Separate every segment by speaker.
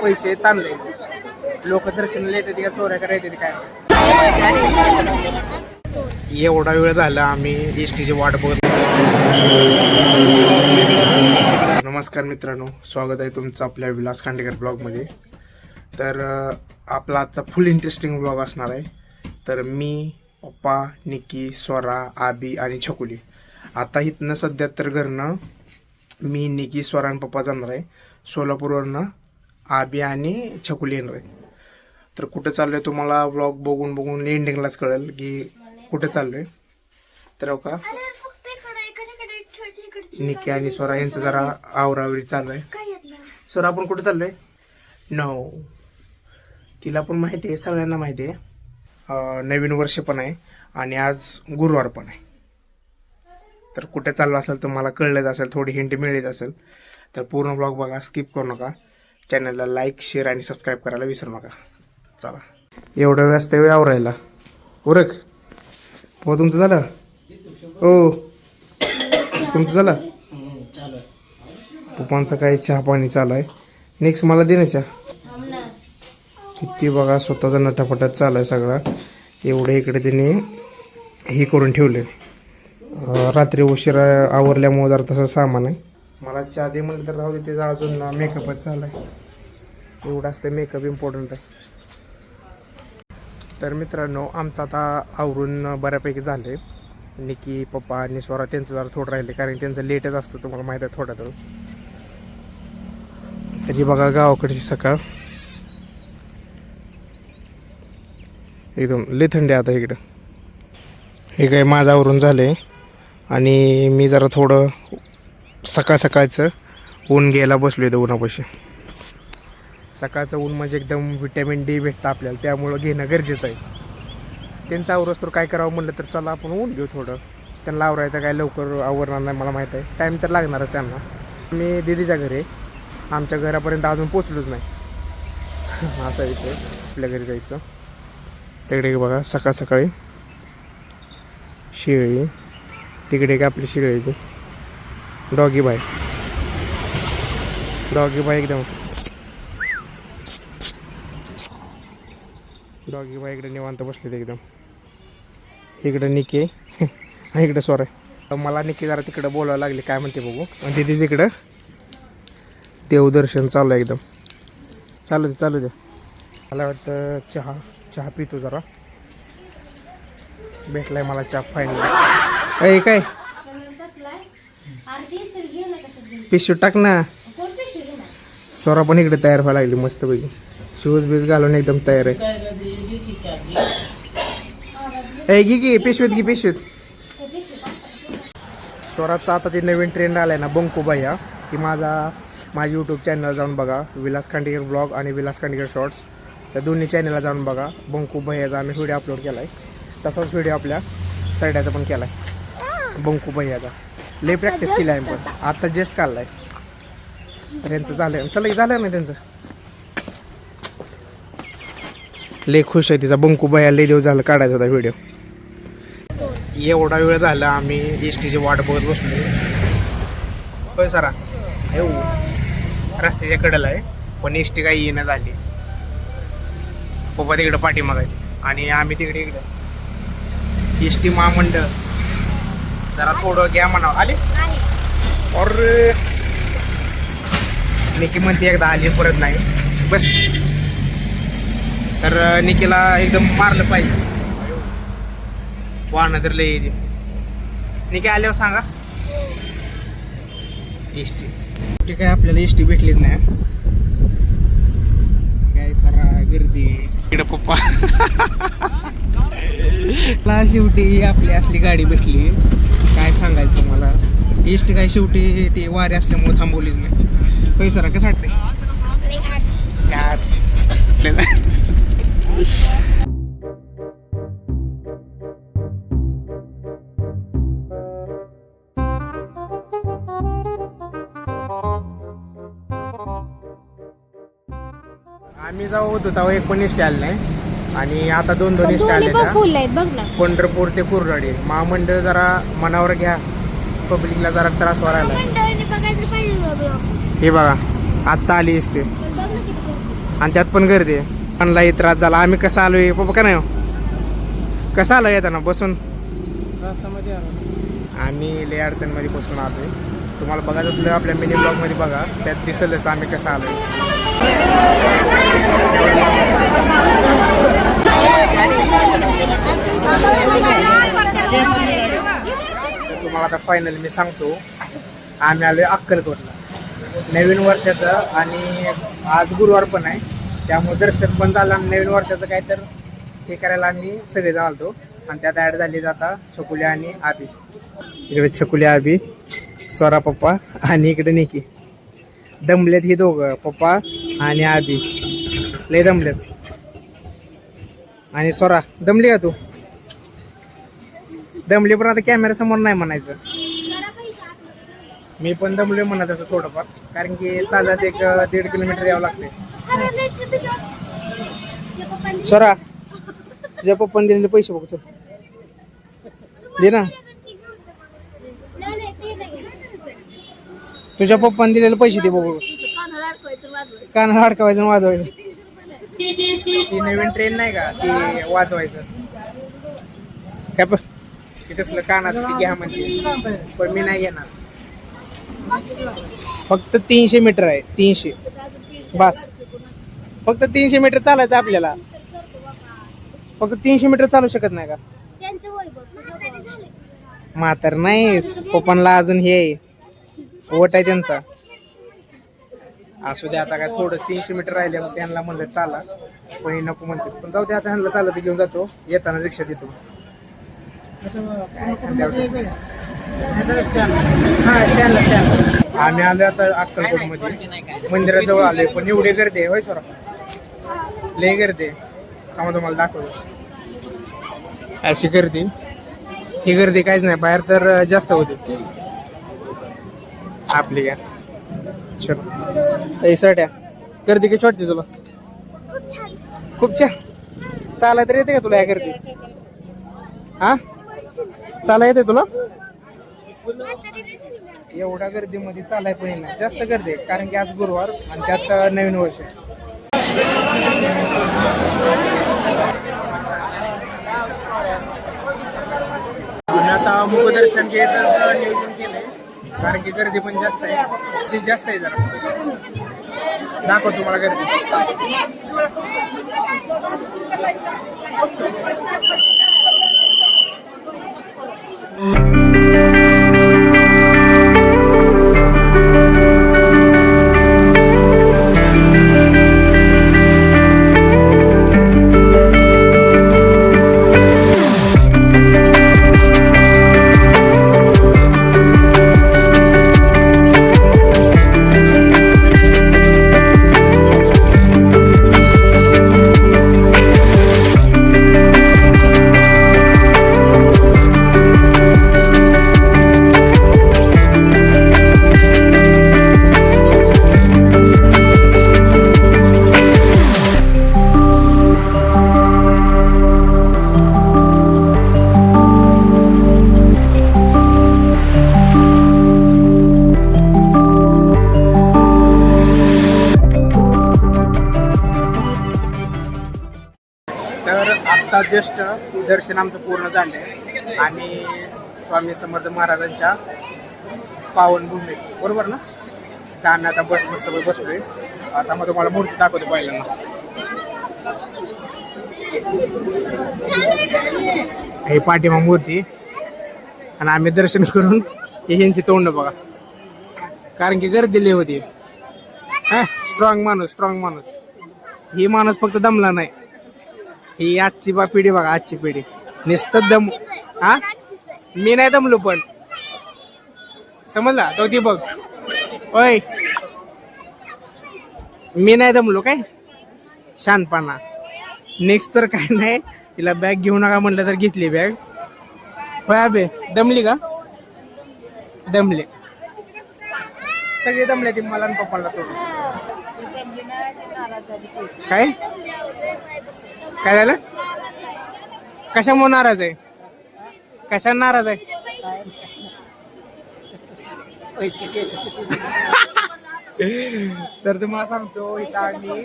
Speaker 1: पैसे ताणले लोक दर्शनाला येतात का चोऱ्या करायचे काय. एवढा वेळ झाला आम्ही एस टीची वाट बघत. नमस्कार मित्रांनो, स्वागत आहे तुमचं आपल्या विलास खांडेकर ब्लॉगमध्ये. तर आपला आजचा फुल इंटरेस्टिंग ब्लॉग असणार आहे. तर मी, पप्पा, निकी, स्वरा, आबी आणि छकुली आता इथनं सध्या तर घरनं मी, निकी, स्वरा आणि पप्पा जाणार आहे. सोलापूरवरनं आबी आणि छकुली येणार आहे. तर कुठं चाललोय तुम्हाला व्लॉग बघून एंडिंगलाच कळेल की कुठं चाललोय. तर हो का निकी आणि स्वरा यांचं जरा आवरावरी चालू आहे. स्वरा आपण कुठं चाललोय? नो, तिला पण माहिती आहे, सगळ्यांना माहिती आहे. नवीन वर्ष पण आहे आणि आज गुरुवार पण आहे. तर कुठे चाललो असेल तुम्हाला कळलंच असेल, थोडी हिंट मिळलीच असेल. तर पूर्ण ब्लॉग बघा, स्किप करू नका. चॅनलला लाईक, शेअर आणि सबस्क्राईब करायला विसरू नका. चला, एवढं वेळ असते वेळ आवरायला. उरक हो, तुमचं झालं? हो, तुमचं झालं? पप्पांचं काही चहा पाणी चालू आहे. नेक्स्ट मला दे ना चहा. किती बघा स्वतःचा नटाफटात चालू आहे सगळा. एवढे इकडे त्यांनी हे करून ठेवले. रात्री उशिरा आवरल्यामुळे जरा तसं सामान आहे. मला चहा दे म्हणलं तर राहू दे, त्याचा अजून मेकअपच चालू आहे. एवढं असतं मेकअप इम्पॉर्टंट आहे. तर मित्रांनो, आमचं आता आवरून बऱ्यापैकी झालं आहे. निकी, पप्पा आणि स्वरा त्यांचं जरा थोडं राहिले, कारण त्यांचं लेटच असतं, तुम्हाला माहीत आहे थोडं तर. तरी बघा गावाकडची सकाळ एकदम लय थंडी आता इकडं. हे काय माझं आवरून झालं आणि मी जरा थोडं सकाळचं ऊन घ्यायला बसलो इथं उन्हापाशी. सकाळचं ऊन म्हणजे एकदम व्हिटॅमिन डी भेटतं आपल्याला, त्यामुळं घेणं गरजेचं आहे. त्यांचं आवरस तर काय करावं म्हणलं तर चला आपण ऊन घेऊ थोडं. त्यांना आवरायचं काय लवकर आवरणार नाही मला माहीत आहे, टाईम तर लागणारच त्यांना. मी दीदीच्या घरी, आमच्या घरापर्यंत अजून पोचलोच नाही. असा विषय, आपल्या घरी जायचं. तिकडे बघा सकाळी शिळी, तिकडे का आपली शिळी ती डॉगी बाय एकदम डॉगी बाय इकडे निवांत बसले एकदम. इकडं निके आणि इकडं स्वरा. मला निकी जरा तिकडं बोलायला लागले, काय म्हणते बघू. आणि तिथे तिकडं देवदर्शन चालू आहे एकदम. चालू दे. मला वाटतं चहा पितो जरा. भेटलाय मला चहा फायनल. काय पिशू टाक ना. स्वरा पण इकडे तयार व्हायला लागली मस्त पैकी. शूज बीज घालून एकदम तयार आहे. घे पिशवीत. स्वराचा आता ते नवीन ट्रेंड आलाय ना, बंकू भैया, की माझ्या यूट्यूब चॅनलला जाऊन बघा. विलास खांडेकर ब्लॉग आणि विलास खांडेकर शॉर्ट्स, त्या दोन्ही चॅनलला जाऊन बघा. बंकू भैयाचा आम्ही व्हिडिओ अपलोड केला आहे. तसाच व्हिडिओ आपल्या साईडाचा पण केला आहे, बंकू भैयाचा. लय प्रॅक्टिस केली आहे पण आता जस्ट काढला आहे. त्यांचं झालं ना त्यांचं. लय खुश आहे तिचा बंकू भैया. लय दिवस झालं काढायचा होता व्हिडिओ. एवढा वेळ झाला आम्ही एस टीची वाट बघत बसलो. होय सरा, रस्त्याच्या कडेला आहे पण एस टी काही येणं झाली. पप्पा तिकडं पाठीमाग आहे आणि आम्ही तिकडे एस टी महामंडळ. जरा थोडं घ्या म्हणावं. आले और निकी म्हणते एकदा आली परत नाही बस. तर निकीला एकदम मारलं पाहिजे. वाहनं तर लय येते. निकी आल्यावर सांगा. एस टी काय आपल्याला एस टी भेटलीच नाही. काय सरा गर्दी इकडं पप्पा. शेवटी आपली असली गाडी भेटली, काय सांगायचं तुम्हाला. एस टी काय शेवटी ते वारे असल्यामुळे थांबवलीच नाही. होय सरा, कसं वाटतंय? आम्ही जाऊ होतो तेव्हा एक पण एस टी आले नाही आणि आता दोन एस टी आले. पंढरपूर ते कुर्राडी महामंडळ जरा मनावर घ्या, पब्लिकला जरा त्रास व्हायला. हे बघा आत्ता आली एस टी. आणि त्यात पण गर्दी आहे. आणलाही त्रास झाला. आम्ही कसं आलोय पप्पा का नाही हो? कसं आलो येताना बसून आम्ही लय अडचणमध्ये बसून आलोय. तुम्हाला बघायचं असलं आपल्या मिनी ब्लॉगमध्ये बघा, त्यात दिसलंच आम्ही कसं आलोय. तुम्हाला आता फायनल मी सांगतो, आम्ही आलोय अक्कलकोटला नवीन वर्षाचं. आणि आज गुरुवार पण आहे, त्यामुळे दर्शन पण झालं. आणि नवीन वर्षाचं काय तर हे करायला आम्ही सगळे जातो. आणि त्यात ॲड झाली जाता छकुल्या आणि आबी. इकडे छकुल्या आबी, स्वरा पप्पा आणि इकडे निकी. दमलेत ही दोघं, पप्पा आणि आबी लय दमलेत. आणि स्वरा दमली का तू? दमली पण आता कॅमेरा समोर नाही म्हणायचं. मी पण दमलोय म्हणत असं थोडंफार, कारण की चालत 1-1.5 किलोमीटर यावं लागते. स्वरा तुझ्या पप्पाने दिलेले पैसे बघ, चल दे ना. तुझ्या पप्पाने दिलेले पैसे दे बघू. कानाला अडकवायचं आणि वाजवायचं. ती नवीन ट्रेन नाही का, ती वाजवायचं काय पण कसलं कानात घ्या म्हणजे, पण मी नाही घेणार. फक्त 300 मीटर आहे, 300 बस. फक्त 300 मीटर चालायचं आपल्याला. फक्त 300 मीटर चालू शकत नाही का? म्हातार नाही, पप्पांना अजून हे वट आहे त्यांचा. असू दे आता, काय थोडं 300 मीटर राहिले, मग त्यांना म्हणलं चाला, पण नको म्हणते. पण जाऊ दे आता, ह्यांना चालत घेऊन जातो, येताना रिक्षा देतो. आम्ही आलो आता अक्कलकोट मध्ये, मंदिराजवळ आलोय. पण एवढी गर्दी आहे होय सर, लय गर्दी आहे. आम्हाला तुम्हाला दाखवतो अशी गर्दी. ही गर्दी काहीच नाही, बाहेर तर जास्त होती आपली. काय चल सट्या, गर्दी कशी वाटते तुला? खूप छान. चालाय तर येते का तुला या गर्दी? हा चाला येते तुला? एवढ्या गर्दीमध्ये चालाय पण येणार, जास्त गर्दी आहे, कारण की आज गुरुवार आणि त्यात नवीन वर्ष. आम्ही आता मुखदर्शन घ्यायचं नियोजन केलंय, कारण की गर्दी पण जास्त आहे. ती जास्त आहे, जरा दाखव तुम्हाला गर्दी. जस्ट दर्शन आमचं पूर्ण झालंय आणि स्वामी समर्थ महाराजांच्या पावनभूमी बरोबर ना, तर आम्ही आता मस्त बसलोय. आता मग तुम्हाला मूर्ती दाखवतो पहिल्यांदा. हे पाठीमाग मूर्ती, आणि आम्ही दर्शन करून यांची तोंड बघा, कारण की गर्दी लय होती. स्ट्रॉंग माणूस. ही माणूस फक्त दमला नाही. ही आजची पिढी बघा, आजची पिढी नुसतं दम. हा मी नाही दमलो, पण समजला तो ती बघ. ओय मी नाही दमलो काय, शानपणा. नेक्स्ट तर काय नाही, तिला बॅग घेऊ नका म्हटलं तर घेतली बॅग. होय अबे, दमली का? दमले सगळे, दमले ती मला आणि पप्पाला सोडून. काय काय झालं? कशामुळे नाराज आहे? कशाने नाराज आहे? तर तुम्हाला सांगतो इथं आम्ही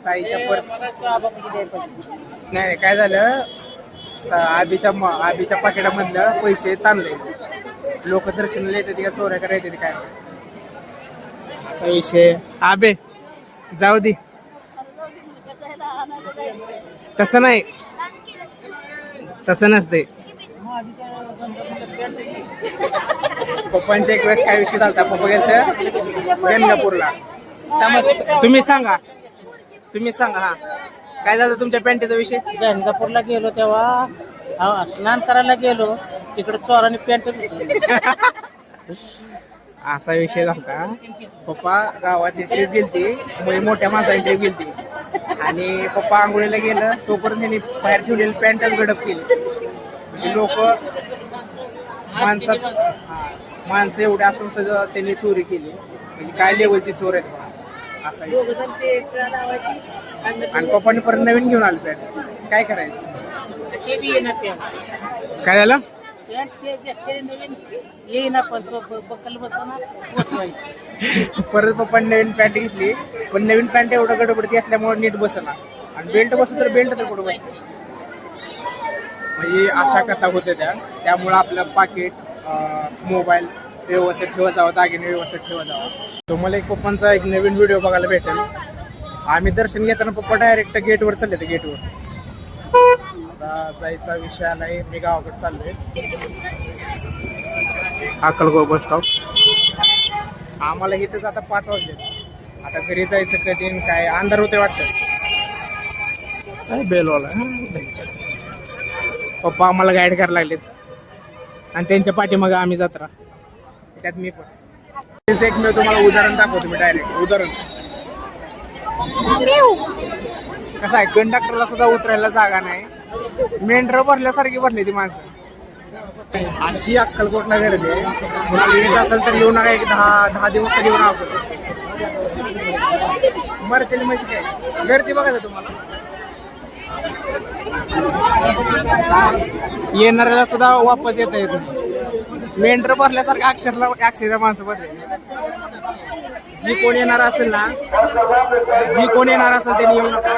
Speaker 1: ताईच्या पर्स नाही काय झालं, आबीच्या पाकिटामधलं पैसे ताणले. लोक दर्शनाला येतात का चोऱ्या करायचे काय असा विषय. आबे जाऊ दे, तसं नाही, तसं नसते. पप्पांच्या एक वेळेस काय विषय झाला, पप्पा गेलं गंगापूरला. तुम्ही सांगा हा काय झालं तुमच्या पॅन्टीचा विषय.
Speaker 2: गंगापूरला गेलो तेव्हा स्नान करायला गेलो, तिकडे चोराने पॅन्ट
Speaker 1: असा विषय झाला. पप्पा गावातली ट्रीप गेलती, मोठ्या माणसाची ट्रीप गेलती आणि पप्पा आंघोळीला गेलं तोपर्यंत त्यांनी बाहेर ठेवलेली पॅन्टच गडप केली. लोक माणसं एवढे असून सगळं त्यांनी चोरी केली, म्हणजे काय लेवलची चोर आहेत असा. आणि पप्पाने परत नवीन घेऊन आले पॅन्ट, काय करायचं. काय झालं परत पप्पाने नवीन पॅन्ट घेतली, पण नवीन पॅन्ट एवढं गडबडती असल्यामुळे नीट बसना, आणि बेल्ट बसत तर बेल्ट तर कुठं बसते. म्हणजे अशा कथा होत्या त्यामुळं आपलं पाकिट, मोबाईल व्यवस्थित ठेवत जावं, दागिने व्यवस्थित ठेवत जावं. तो मला एक पप्पांचा एक नवीन व्हिडिओ बघायला भेटेल. आम्ही दर्शन घेताना पप्पा डायरेक्ट गेटवर चालले ते, गेटवर. आता जायचा विषय आलाय, मी गावाकडे चाललोय, अक्कलकोट बस स्टॉप. आम्हाला इथंच आता 5 वाजले. आता घरी जायचं कधी काय, अंधार होते वाटतं. काय बेलवाला पप्पा आम्हाला गाईड करायला लागलेत, आणि त्यांच्या पाठीमागं आम्ही जत्रा, त्यात मी पण. तेच एक मी तुम्हाला उदाहरण दाखवतो, मी डायरेक्ट उदाहरण. कसं आहे, कंडक्टरला सुद्धा उतरायला जागा नाही, मेंढरं भरल्यासारखी भरली ती माणसं. अशी अक्कलकोटला गर्दी आहे. कुणाला येत असेल तर येऊ नका, एक 10 दिवस तरी येऊन आवडतो. मरतेली म्हणजे काय गर्दी बघायचं तुम्हाला. येणाऱ्याला सुद्धा वापस येता येत नाही, मेंढर भरल्यासारखं अक्षरशः माणसं भरले. जी कोण येणार असेल त्यांनी येऊ नका.